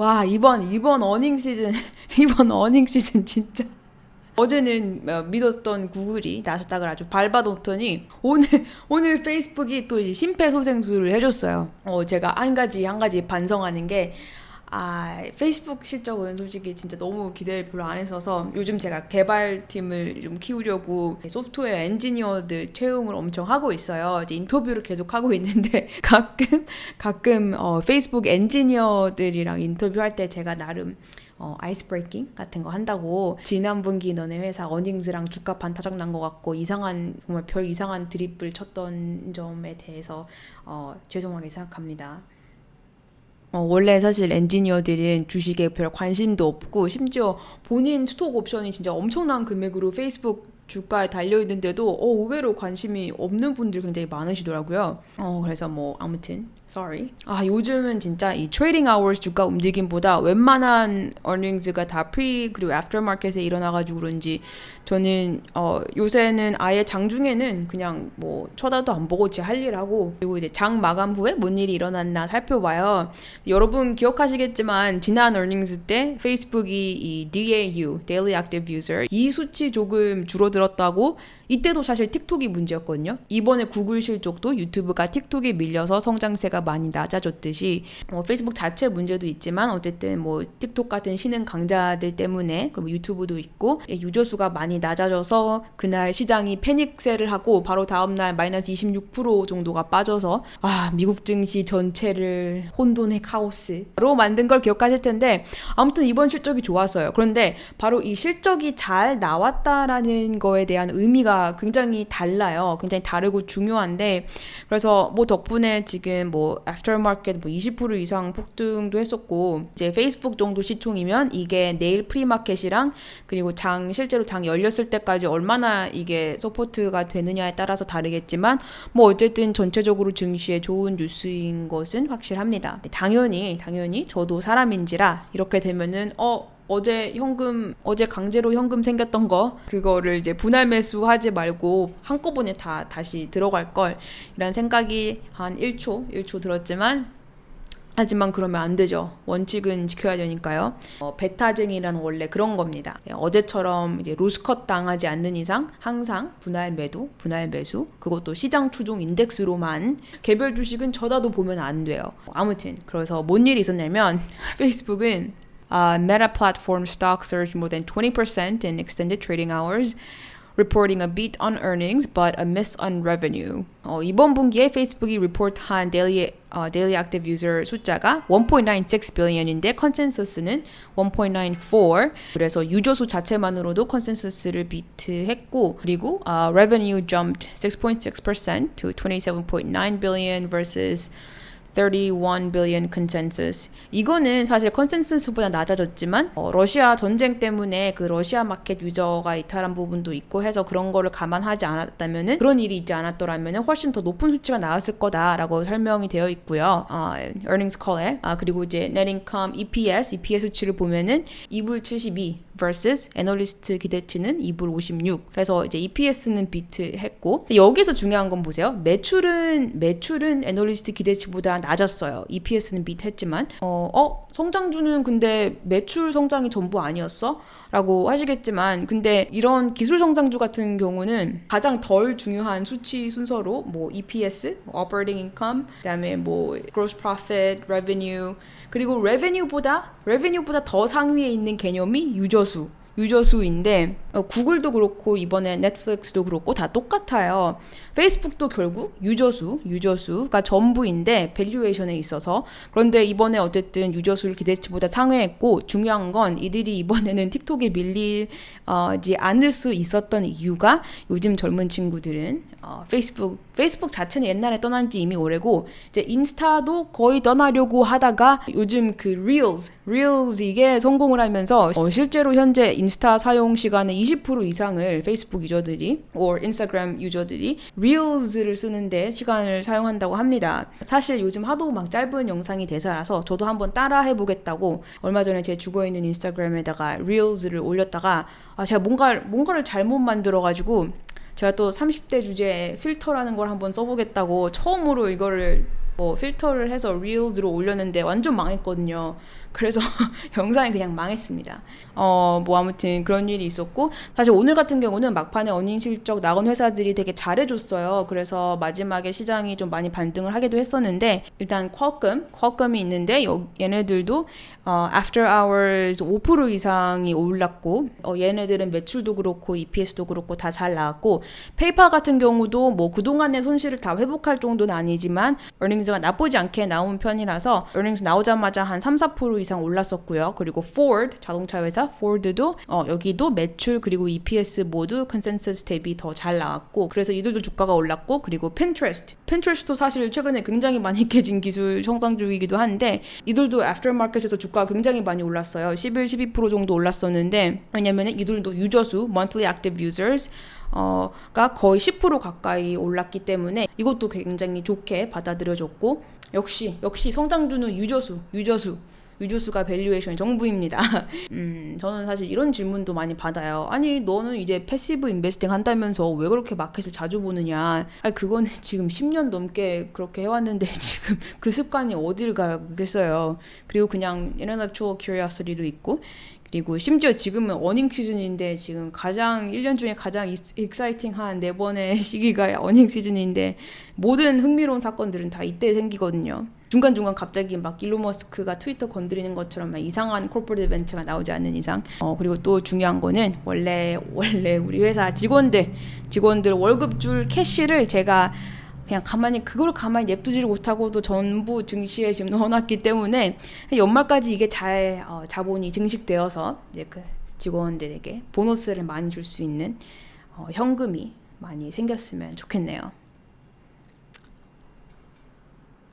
와, 이번 어닝 시즌 이번 어닝 시즌 진짜 어제는 믿었던 구글이 나스닥을 아주 밟아놓더니 오늘 페이스북이 또 이제 심폐소생술을 해줬어요. 제가 한 가지 반성하는 게 페이스북 실적은 솔직히 진짜 너무 기대를 별로 안 했어서 요즘 제가 개발팀을 좀 키우려고 소프트웨어 엔지니어들 채용을 엄청 하고 있어요. 이제 인터뷰를 계속 하고 있는데 가끔 페이스북 엔지니어들이랑 인터뷰할 때 제가 나름 아이스 브레이킹 같은 거 한다고 지난 분기 너네 회사 어닝즈랑 주가 반타작 난 것 같고 정말 별 이상한 드립을 쳤던 점에 대해서 죄송하게 생각합니다. 원래 사실 엔지니어들은 주식에 별 관심도 없고 심지어 본인 스톡 옵션이 진짜 엄청난 금액으로 페이스북 주가에 달려있는데도 의외로 관심이 없는 분들이 굉장히 많으시더라고요. 그래서 아무튼 sorry. 요즘은 진짜 이 트레이딩 아워스 주가 움직임보다 웬만한 earnings가 다 pre 그리고 after market에 일어나가지고 그런지 저는 요새는 아예 장중에는 그냥 쳐다도 안 보고 제 할 일 하고 그리고 이제 장 마감 후에 뭔 일이 일어났나 살펴봐요. 여러분 기억하시겠지만 지난 earnings 때 페이스북이 이 DAU, Daily Active User 이 수치 조금 줄어들었다고 이때도 사실 틱톡이 문제였거든요. 이번에 구글 실적도 유튜브가 틱톡에 밀려서 성장세가 많이 낮아졌듯이 페이스북 자체 문제도 있지만 어쨌든 틱톡 같은 신흥 강자들 때문에 그리고 유튜브도 있고 유저 수가 많이 낮아져서 그날 시장이 패닉세를 하고 바로 다음날 마이너스 26% 정도가 빠져서 미국 증시 전체를 혼돈의 카오스로 만든 걸 기억하실 텐데 아무튼 이번 실적이 좋았어요. 그런데 바로 이 실적이 잘 나왔다라는 거에 대한 의미가 굉장히 달라요. 굉장히 다르고 중요한데 그래서 덕분에 지금 애프터마켓 20% 이상 폭등도 했었고 이제 페이스북 정도 시총이면 이게 내일 프리마켓이랑 그리고 실제로 장 열렸을 때까지 얼마나 이게 서포트가 되느냐에 따라서 다르겠지만 어쨌든 전체적으로 증시에 좋은 뉴스인 것은 확실합니다. 당연히 저도 사람인지라 이렇게 되면은 어제 강제로 현금 생겼던 거 그거를 이제 분할 매수하지 말고 한꺼번에 다 다시 들어갈 걸 이런 생각이 한 1초 들었지만 하지만 그러면 안 되죠. 원칙은 지켜야 되니까요. 베타쟁이란 원래 그런 겁니다. 어제처럼 이제 로스컷 당하지 않는 이상 항상 분할 매수 그것도 시장 추종 인덱스로만 개별 주식은 쳐다도 보면 안 돼요. 아무튼 그래서 뭔 일이 있었냐면 페이스북은 Meta platform stock surged more than 20% in extended trading hours, reporting a beat on earnings but a miss on revenue. 이번 분기에 페이스북이 리포트한 daily active user 숫자가 1.96 billion인데 컨센서스는 1.94. 그래서 유저 수 자체만으로도 컨센서스를 비트했고 그리고 revenue jumped 6.6% to 27.9 billion versus 31 billion consensus. 이거는 사실 컨센서스보다 낮아졌지만 러시아 전쟁 때문에 그 러시아 마켓 유저가 이탈한 부분도 있고 해서 그런 거를 감안하지 않았다면은 그런 일이 있지 않았더라면은 훨씬 더 높은 수치가 나왔을 거다라고 설명이 되어 있고요. earnings call에 그리고 이제 net income, EPS 수치를 보면은 2불 72 versus 애널리스트 기대치는 2불 56. 그래서 이제 EPS는 비트했고 여기서 중요한 건 보세요. 매출은 애널리스트 기대치보다 낮았어요. EPS는 비트했지만 성장주는 근데 매출 성장이 전부 아니었어? 라고 하시겠지만 근데 이런 기술 성장주 같은 경우는 가장 덜 중요한 수치 순서로 EPS, operating income, 그다음에 gross profit, revenue 그리고 revenue보다 더 상위에 있는 개념이 유저수인데 구글도 그렇고 이번에 넷플릭스도 그렇고 다 똑같아요. 페이스북도 결국 유저수가 전부인데 밸류에이션에 있어서 그런데 이번에 어쨌든 유저수를 기대치보다 상회했고 중요한 건 이들이 이번에는 틱톡에 밀리지 않을 수 있었던 이유가 요즘 젊은 친구들은 페이스북 자체는 옛날에 떠난 지 이미 오래고 이제 인스타도 거의 떠나려고 하다가 요즘 그 릴스 이게 성공을 하면서 실제로 현재 인스타 사용 시간의 20% 이상을 페이스북 유저들이 인스타그램 유저들이 릴스를 쓰는데 시간을 사용한다고 합니다. 사실 요즘 하도 막 짧은 영상이 대세라서 저도 한번 따라 해보겠다고 얼마 전에 제 죽어있는 인스타그램에다가 릴스를 올렸다가 제가 뭔가를 잘못 만들어가지고 제가 또 30대 주제에 필터라는 걸 한번 써보겠다고 처음으로 이거를 필터를 해서 릴즈로 올렸는데 완전 망했거든요. 그래서 영상이 그냥 망했습니다. 뭐 아무튼 그런 일이 있었고, 사실 오늘 같은 경우는 막판에 어닝 실적 나온 회사들이 되게 잘해줬어요. 그래서 마지막에 시장이 좀 많이 반등을 하기도 했었는데, 일단 퀄컴이 있는데 얘네들도 after hours 5% 이상이 올랐고, 얘네들은 매출도 그렇고 EPS도 그렇고 다 잘 나왔고, 페이팔 같은 경우도 뭐 그동안의 손실을 다 회복할 정도는 아니지만 earnings가 나쁘지 않게 나온 편이라서 earnings 나오자마자 한 3-4% 이상 올랐었고요. 그리고 Ford 자동차 회사 Ford도 여기도 매출 그리고 EPS 모두 컨센서스 대비 더 잘 나왔고, 그래서 이들도 주가가 올랐고, 그리고 Pinterest도 사실 최근에 굉장히 많이 깨진 기술 성장주이기도 한데 이들도 애프터마켓에서 주가가 굉장히 많이 올랐어요. 11, 12% 정도 올랐었는데, 왜냐면 이들도 유저수 monthly active users 가 거의 10% 가까이 올랐기 때문에 이것도 굉장히 좋게 받아들여졌고, 역시 성장주는 유저수가 밸류에이션 정부입니다. 저는 사실 이런 질문도 많이 받아요. 아니 너는 이제 패시브 인베스팅 한다면서 왜 그렇게 마켓을 자주 보느냐. 아니 그거는 지금 10년 넘게 그렇게 해왔는데 지금 그 습관이 어딜 가겠어요. 그리고 그냥 intellectual curiosity도 있고, 그리고 심지어 지금은 어닝 시즌인데 지금 1년 중에 가장 익사이팅한 4번의 시기가 어닝 시즌인데 모든 흥미로운 사건들은 다 이때 생기거든요. 중간중간 갑자기 막 일론 머스크가 트위터 건드리는 것처럼 막 이상한 코퍼레이트 이벤트가 나오지 않는 이상, 그리고 또 중요한 거는 원래 우리 회사 직원들 월급 줄 캐시를 제가 그냥 그걸 가만히 냅두지를 못하고도 전부 증시에 지금 넣어놨기 때문에 연말까지 이게 잘 자본이 증식되어서 이제 그 직원들에게 보너스를 많이 줄 수 있는 현금이 많이 생겼으면 좋겠네요.